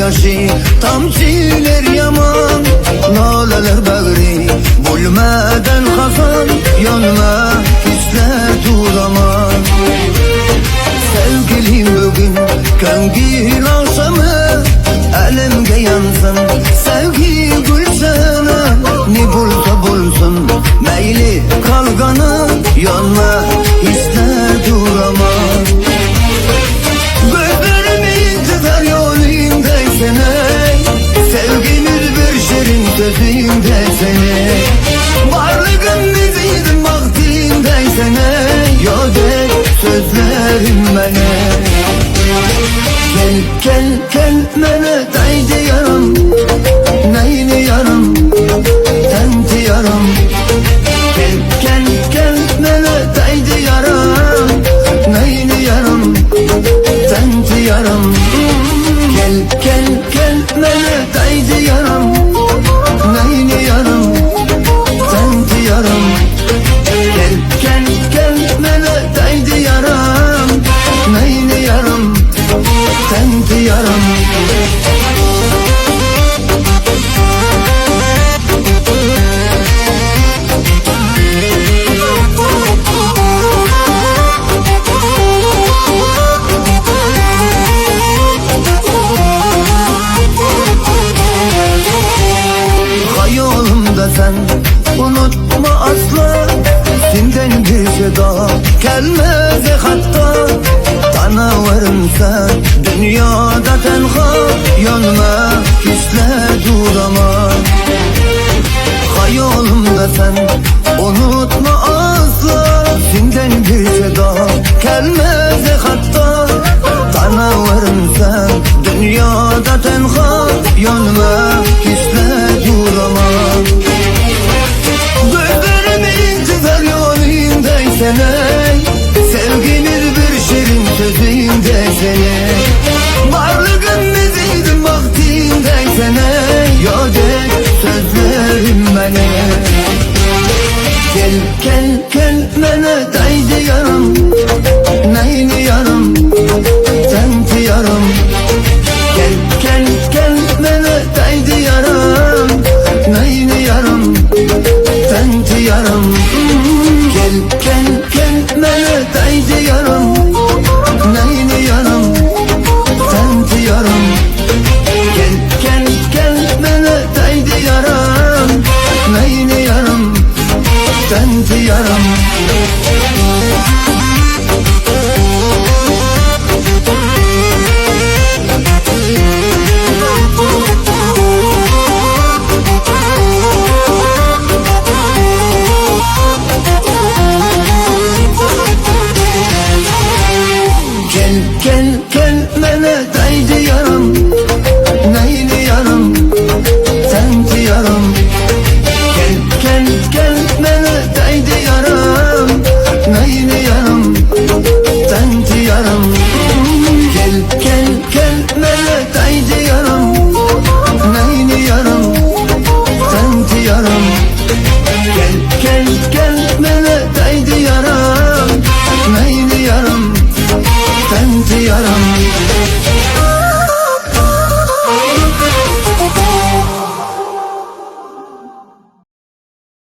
yaşı tamçiler yaman, naleler bağrı bulmadan kazan, yanma hisler duramam. Sevgilim bugün kangil akşamı, elimge yansın sevgi gülsene. Ne bulsa bulsun meyli kalganı, yanma hisler duramam. Gözlerimin tüfer yolundaysan ey, sevgimiz bir şirin sözündeysen ey, varlığın biziydim vaktindeysen ey, yodek sözlerim bana. Gel gel gel mene daydı yarım, neyini yarım tendi yarım. Gel gel gel mene daydı yarım, neyini yarım tendi yarım. Gel gel gel mene daydı yarım, neyini yarım tendi yarım. Gel gel gel mene daydı yarım, neyini yarım tendi yarım. Hayalımda sen unutma asla, senden bir şey daha gelmez hatta. Tanıvarım sen dünyada tenha, yanma hisler duramam. Hayalımda sen unutma asla, senden bir şey daha gelmez hatta. Tanıvarım sen dünyada tenha, yanma hisler duramam. Gözlerimin tüfer yolundaysan ey, sevgimiz bir şirin sözündeysen ey, varlığın biziydim vaktindeysen ey, yodek sözlerim bana. Gel gel gel mene daydı yarım, neyini yarım tendi yarım.